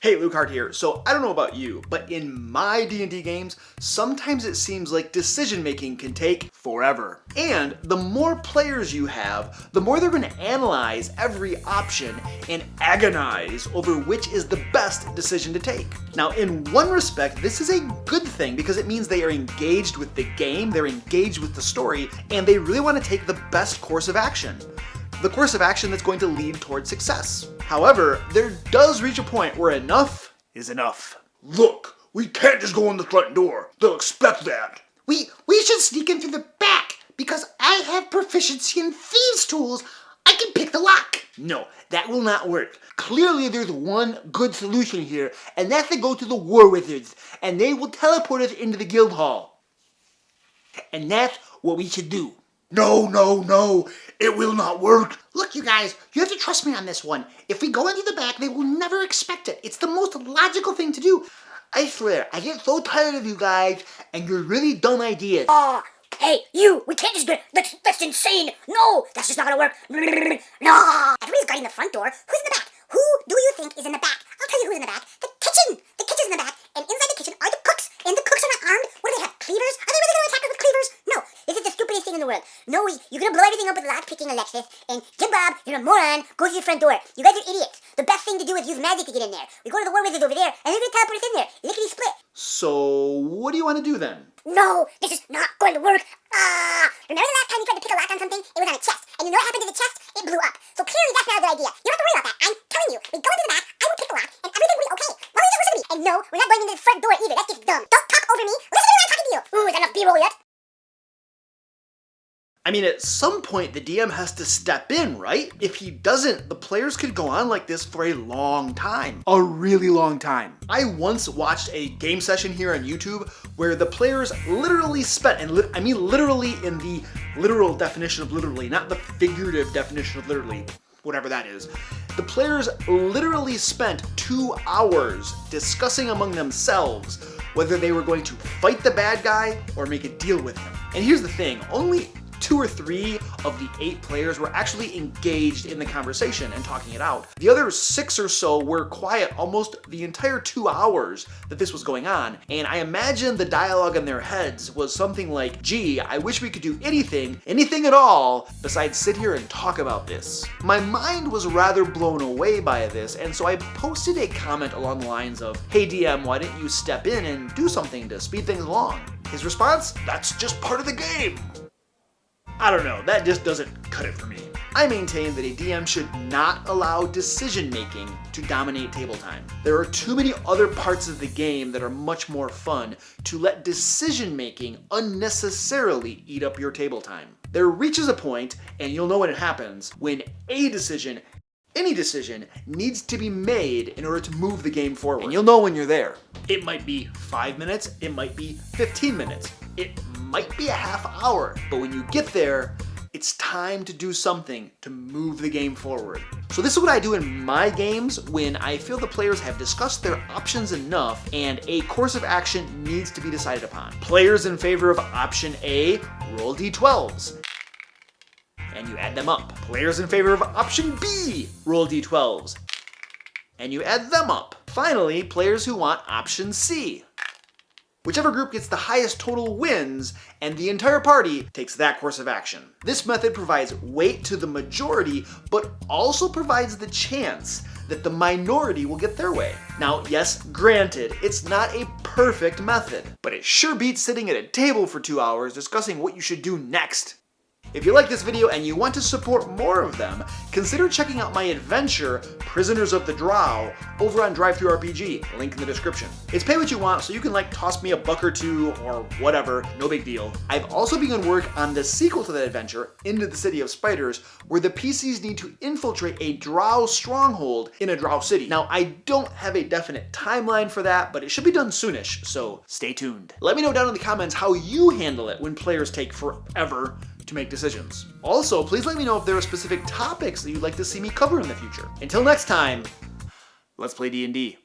Hey, Lucard here. So I don't know about you, but in my D&D games, sometimes it seems like decision making can take forever. And the more players you have, the more they're going to analyze every option and agonize over which is the best decision to take. Now, in one respect, this is a good thing because it means they are engaged with the game, they're engaged with the story, and they really want to take the best course of action. The course of action that's going to lead towards success. However, there does reach a point where enough is enough. Look, we can't just go in the front door. They'll expect that. We should sneak in through the back, because I have proficiency in thieves' tools. I can pick the lock. No, that will not work. Clearly there's one good solution here, and that's to go to the War Wizards, and they will teleport us into the guild hall. And that's what we should do. No, it will not work. Look, you guys, you have to trust me on this one. If we go into the back, they will never expect it. It's the most logical thing to do. I swear, I get so tired of you guys and your really dumb ideas. Hey, you! We can't just do it! That's insane! No! That's just not gonna work! No! Everybody's guarding the front door. Who's in the back? Who do you think is in the back? I'll tell you who's in the back. The kitchen! The kitchen's in the back, and inside the kitchen are the cooks, and the cooks are not armed. What do they have, cleavers? Are they really gonna attack us with cleavers? No! This is the stupidest thing in the world. No, you're gonna blow everything up with lock-picking, Alexis, and Jim Bob, you're a moron, go to the front door. You guys are idiots. The best thing to do is use magic to get in there. We go to the War Wizards over there, and they're gonna teleport us in there. Lickety split. So, what do you want to do then? No, this is not going to work. Remember the last time you tried to pick a lock on something? It was on a chest. And you know what happened to the chest? It blew up. So clearly that's not a good idea. You don't have to worry about that. I'm telling you. We go into the back, I will pick the lock, and everything will be okay. Why don't you just listen to me? And no, we're not going into the front door either. That's just dumb. Don't talk over me. Listen to me when I'm talking to you. Ooh, is that enough B-roll yet? I mean, at some point, the DM has to step in, right? If he doesn't, the players could go on like this for a long time. A really long time. I once watched a game session here on YouTube where the players literally spent, and I mean literally in the literal definition of literally, not the figurative definition of literally, whatever that is. The players literally spent 2 hours discussing among themselves whether they were going to fight the bad guy or make a deal with him. And here's the thing, only 2 or 3 of the 8 players were actually engaged in the conversation and talking it out. The other 6 or so were quiet almost the entire 2 hours that this was going on, and I imagine the dialogue in their heads was something like, gee, I wish we could do anything at all, besides sit here and talk about this. My mind was rather blown away by this, and so I posted a comment along the lines of, hey DM, why didn't you step in and do something to speed things along? His response, that's just part of the game. I don't know, that just doesn't cut it for me. I maintain that a DM should not allow decision making to dominate table time. There are too many other parts of the game that are much more fun to let decision making unnecessarily eat up your table time. There reaches a point, and you'll know when it happens, when a decision, any decision, needs to be made in order to move the game forward. And you'll know when you're there. It might be 5 minutes, it might be 15 minutes. It might be a half hour, but when you get there, it's time to do something to move the game forward. So this is what I do in my games when I feel the players have discussed their options enough and a course of action needs to be decided upon. Players in favor of option A, roll d12s. And you add them up. Players in favor of option B, roll d12s. And you add them up. Finally, players who want option C. Whichever group gets the highest total wins, and the entire party takes that course of action. This method provides weight to the majority, but also provides the chance that the minority will get their way. Now, yes, granted, it's not a perfect method, but it sure beats sitting at a table for 2 hours discussing what you should do next. If you like this video and you want to support more of them, consider checking out my adventure, Prisoners of the Drow, over on DriveThruRPG, link in the description. It's pay what you want, so you can toss me a buck or two, or whatever, no big deal. I've also begun work on the sequel to that adventure, Into the City of Spiders, where the PCs need to infiltrate a Drow stronghold in a Drow city. Now, I don't have a definite timeline for that, but it should be done soonish, so stay tuned. Let me know down in the comments how you handle it when players take forever to make decisions. Also, please let me know if there are specific topics that you'd like to see me cover in the future. Until next time, let's play D&D.